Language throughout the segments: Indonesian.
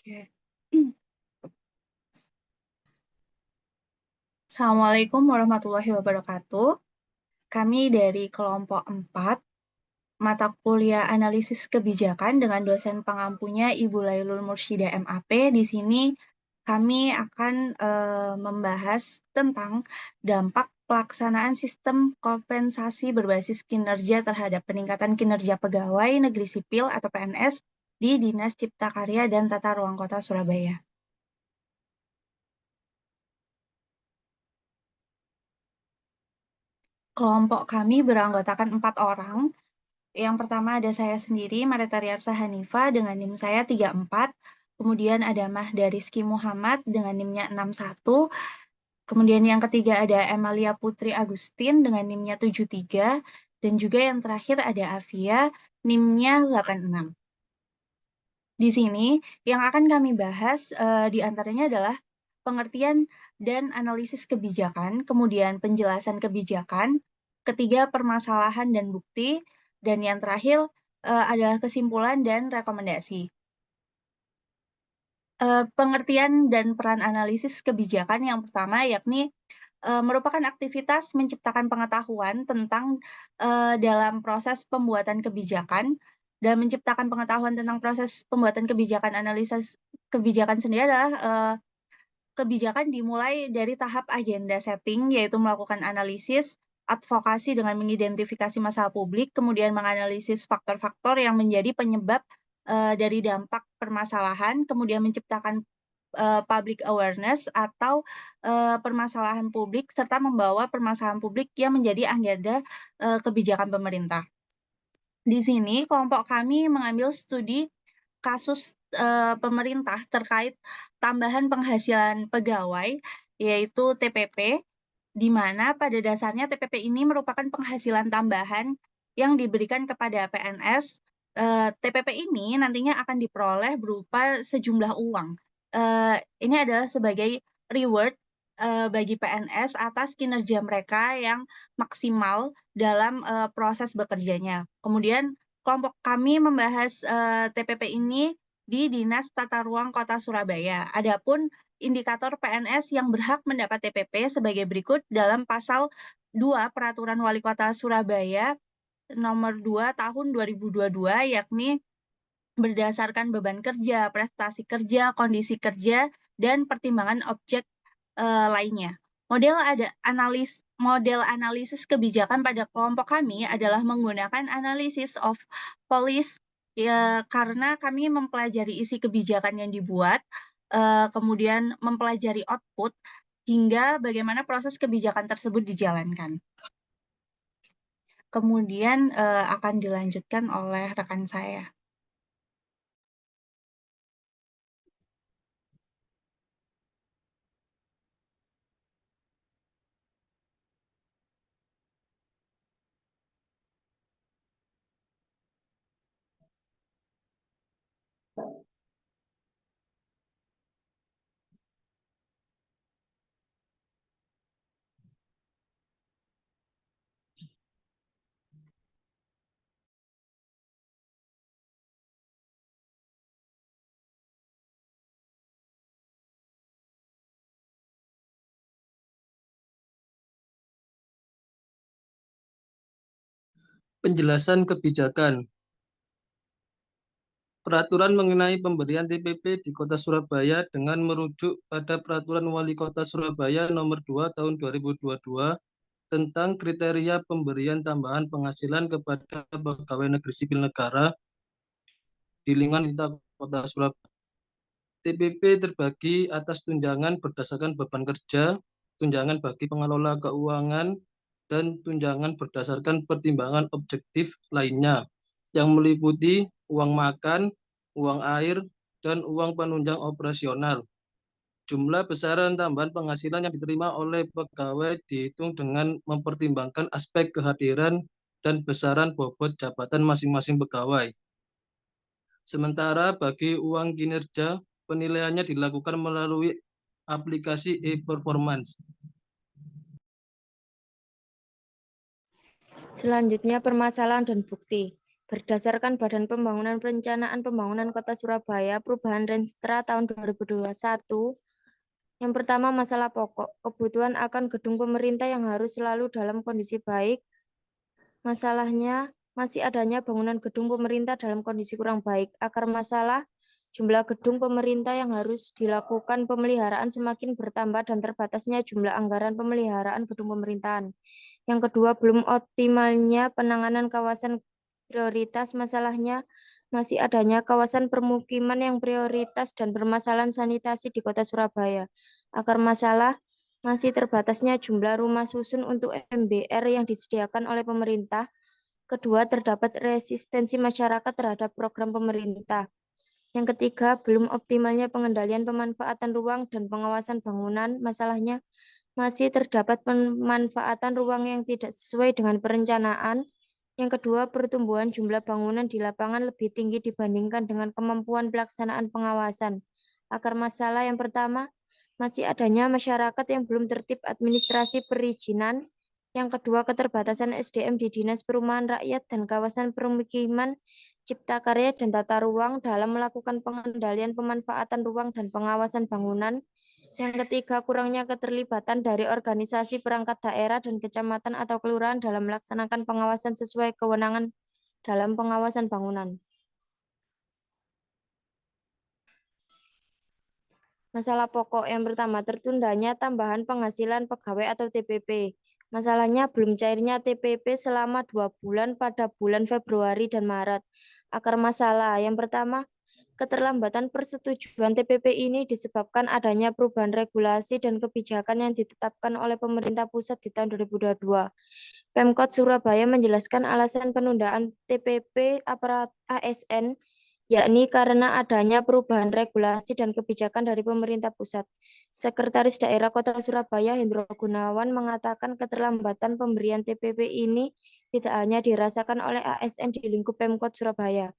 Oke. Assalamualaikum warahmatullahi wabarakatuh. Kami dari kelompok 4, mata kuliah analisis kebijakan dengan dosen pengampunya Ibu Lailul Mursyida MAP. Di sini kami akan membahas tentang dampak pelaksanaan sistem kompensasi berbasis kinerja terhadap peningkatan kinerja pegawai negeri sipil atau PNS di Dinas Cipta Karya dan Tata Ruang Kota Surabaya. Kelompok kami beranggotakan 4 orang. Yang pertama ada saya sendiri, Mareta Riarsa Hanifa dengan NIM saya 34. Kemudian ada Mahda Rizky Muhammad dengan NIM-nya 61. Kemudian yang ketiga ada Emalia Putri Agustin dengan NIM-nya 73. Dan juga yang terakhir ada Afia, NIM-nya 86. Di sini yang akan kami bahas di antaranya adalah pengertian dan analisis kebijakan, kemudian penjelasan kebijakan, ketiga permasalahan dan bukti, dan yang terakhir adalah kesimpulan dan rekomendasi. Pengertian dan peran analisis kebijakan yang pertama yakni merupakan aktivitas menciptakan pengetahuan tentang dalam proses pembuatan kebijakan dan menciptakan pengetahuan tentang proses pembuatan kebijakan. Analisis kebijakan sendiri adalah kebijakan dimulai dari tahap agenda setting, yaitu melakukan analisis, advokasi dengan mengidentifikasi masalah publik, kemudian menganalisis faktor-faktor yang menjadi penyebab dari dampak permasalahan, kemudian menciptakan public awareness atau permasalahan publik, serta membawa permasalahan publik yang menjadi agenda kebijakan pemerintah. Di sini kelompok kami mengambil studi kasus pemerintah terkait tambahan penghasilan pegawai, yaitu TPP, di mana pada dasarnya TPP ini merupakan penghasilan tambahan yang diberikan kepada PNS. TPP ini nantinya akan diperoleh berupa sejumlah uang. Ini adalah sebagai reward bagi PNS atas kinerja mereka yang maksimal dalam proses bekerjanya. Kemudian kelompok kami membahas TPP ini di Dinas Tata Ruang Kota Surabaya. Adapun indikator PNS yang berhak mendapat TPP sebagai berikut dalam pasal 2 Peraturan Wali Kota Surabaya nomor 2 tahun 2022, yakni berdasarkan beban kerja, prestasi kerja, kondisi kerja, dan pertimbangan objek lainnya. Model analisis kebijakan pada kelompok kami adalah menggunakan analisis of policy karena kami mempelajari isi kebijakan yang dibuat, kemudian mempelajari output hingga bagaimana proses kebijakan tersebut dijalankan. Kemudian akan dilanjutkan oleh rekan saya. Penjelasan kebijakan. Peraturan mengenai pemberian TPP di Kota Surabaya dengan merujuk pada Peraturan Wali Kota Surabaya Nomor 2 Tahun 2022 tentang kriteria pemberian tambahan penghasilan kepada pegawai negeri sipil negara di lingkungan Kota Surabaya. TPP terbagi atas tunjangan berdasarkan beban kerja, tunjangan bagi pengelola keuangan, dan tunjangan berdasarkan pertimbangan objektif lainnya yang meliputi uang makan, uang air, dan uang penunjang operasional. Jumlah besaran tambahan penghasilan yang diterima oleh pegawai dihitung dengan mempertimbangkan aspek kehadiran dan besaran bobot jabatan masing-masing pegawai. Sementara bagi uang kinerja, penilaiannya dilakukan melalui aplikasi e-performance. Selanjutnya permasalahan dan bukti. berdasarkan Badan Pembangunan Perencanaan Pembangunan Kota Surabaya Perubahan Renstra tahun 2021. Yang pertama, masalah pokok. Kebutuhan akan gedung pemerintah yang harus selalu dalam kondisi baik. Masalahnya, masih adanya bangunan gedung pemerintah dalam kondisi kurang baik. Akar masalah, jumlah gedung pemerintah yang harus dilakukan pemeliharaan semakin bertambah dan terbatasnya jumlah anggaran pemeliharaan gedung pemerintahan. Yang kedua, belum optimalnya penanganan kawasan prioritas. Masalahnya, masih adanya kawasan permukiman yang prioritas dan permasalahan sanitasi di Kota Surabaya. Akar masalah, masih terbatasnya jumlah rumah susun untuk MBR yang disediakan oleh pemerintah. Kedua, terdapat resistensi masyarakat terhadap program pemerintah. Yang ketiga, belum optimalnya pengendalian pemanfaatan ruang dan pengawasan bangunan. Masalahnya, masih terdapat pemanfaatan ruang yang tidak sesuai dengan perencanaan. Yang kedua, pertumbuhan jumlah bangunan di lapangan lebih tinggi dibandingkan dengan kemampuan pelaksanaan pengawasan. Akar masalah yang pertama, masih adanya masyarakat yang belum tertib administrasi perizinan. Yang kedua, keterbatasan SDM di Dinas Perumahan Rakyat dan Kawasan Permukiman, Cipta Karya dan Tata Ruang dalam melakukan pengendalian pemanfaatan ruang dan pengawasan bangunan. Yang ketiga, kurangnya keterlibatan dari organisasi perangkat daerah dan kecamatan atau kelurahan dalam melaksanakan pengawasan sesuai kewenangan dalam pengawasan bangunan. Masalah pokok yang pertama, tertundanya tambahan penghasilan pegawai atau TPP. Masalahnya belum cairnya TPP selama 2 bulan pada bulan Februari dan Maret. Akar masalah yang pertama, keterlambatan persetujuan TPP ini disebabkan adanya perubahan regulasi dan kebijakan yang ditetapkan oleh pemerintah pusat di tahun 2022. Pemkot Surabaya menjelaskan alasan penundaan TPP aparat ASN yakni karena adanya perubahan regulasi dan kebijakan dari pemerintah pusat. Sekretaris Daerah Kota Surabaya Hendro Gunawan mengatakan keterlambatan pemberian TPP ini tidak hanya dirasakan oleh ASN di lingkup Pemkot Surabaya,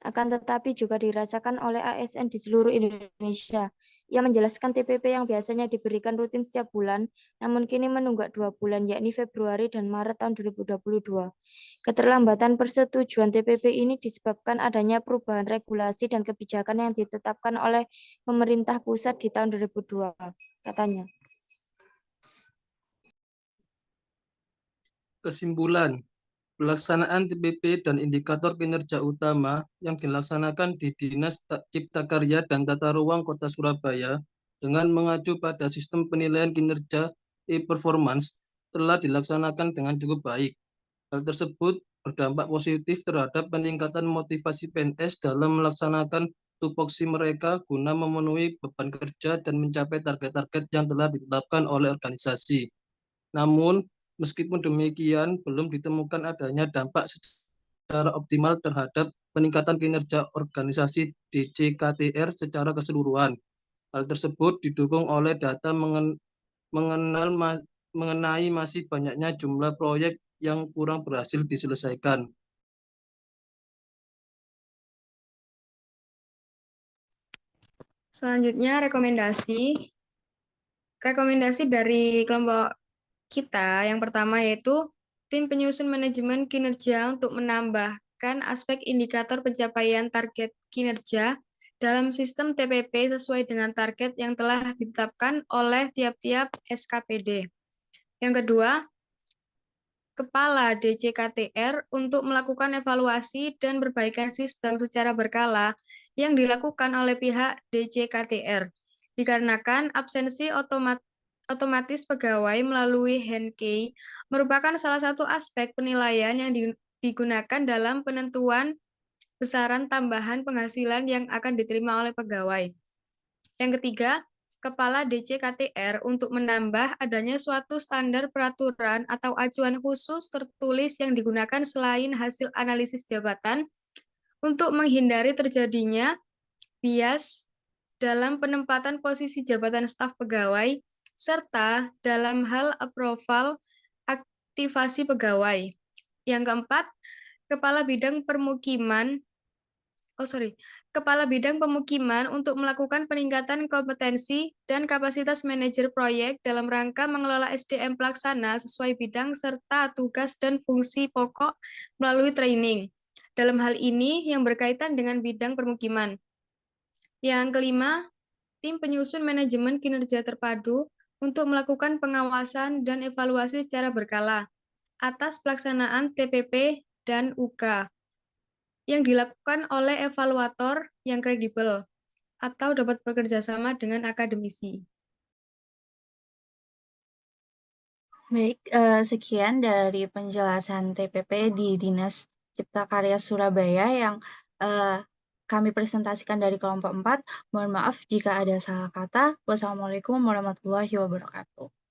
akan tetapi juga dirasakan oleh ASN di seluruh Indonesia. Ia menjelaskan TPP yang biasanya diberikan rutin setiap bulan, namun kini menunggak 2 bulan, yakni Februari dan Maret tahun 2022. Keterlambatan persetujuan TPP ini disebabkan adanya perubahan regulasi dan kebijakan yang ditetapkan oleh pemerintah pusat di tahun 2002, katanya. Kesimpulan, pelaksanaan TPP dan indikator kinerja utama yang dilaksanakan di Dinas Cipta Karya dan Tata Ruang Kota Surabaya dengan mengacu pada sistem penilaian kinerja e-performance telah dilaksanakan dengan cukup baik. Hal tersebut berdampak positif terhadap peningkatan motivasi PNS dalam melaksanakan tupoksi mereka guna memenuhi beban kerja dan mencapai target-target yang telah ditetapkan oleh organisasi. Namun, meskipun demikian, belum ditemukan adanya dampak secara optimal terhadap peningkatan kinerja organisasi DJKTR secara keseluruhan. Hal tersebut didukung oleh data mengenai masih banyaknya jumlah proyek yang kurang berhasil diselesaikan. Selanjutnya rekomendasi dari kelompok kita yang pertama yaitu tim penyusun manajemen kinerja untuk menambahkan aspek indikator pencapaian target kinerja dalam sistem TPP sesuai dengan target yang telah ditetapkan oleh tiap-tiap SKPD. Yang kedua, Kepala DJKTR untuk melakukan evaluasi dan perbaikan sistem secara berkala yang dilakukan oleh pihak DJKTR. Dikarenakan absensi otomatis pegawai melalui handkey merupakan salah satu aspek penilaian yang digunakan dalam penentuan besaran tambahan penghasilan yang akan diterima oleh pegawai. Yang ketiga, Kepala DJKTR untuk menambah adanya suatu standar peraturan atau acuan khusus tertulis yang digunakan selain hasil analisis jabatan untuk menghindari terjadinya bias dalam penempatan posisi jabatan staf pegawai, serta dalam hal approval aktivasi pegawai. Yang keempat, Kepala Bidang Pemukiman untuk melakukan peningkatan kompetensi dan kapasitas manajer proyek dalam rangka mengelola SDM pelaksana sesuai bidang serta tugas dan fungsi pokok melalui training. dalam hal ini yang berkaitan dengan bidang permukiman. Yang kelima, tim penyusun manajemen kinerja terpadu untuk melakukan pengawasan dan evaluasi secara berkala atas pelaksanaan TPP dan UK yang dilakukan oleh evaluator yang kredibel atau dapat bekerja sama dengan akademisi. Baik, sekian dari penjelasan TPP di Dinas Cipta Karya Surabaya yang kami presentasikan dari kelompok 4. Mohon maaf jika ada salah kata. Wassalamualaikum warahmatullahi wabarakatuh.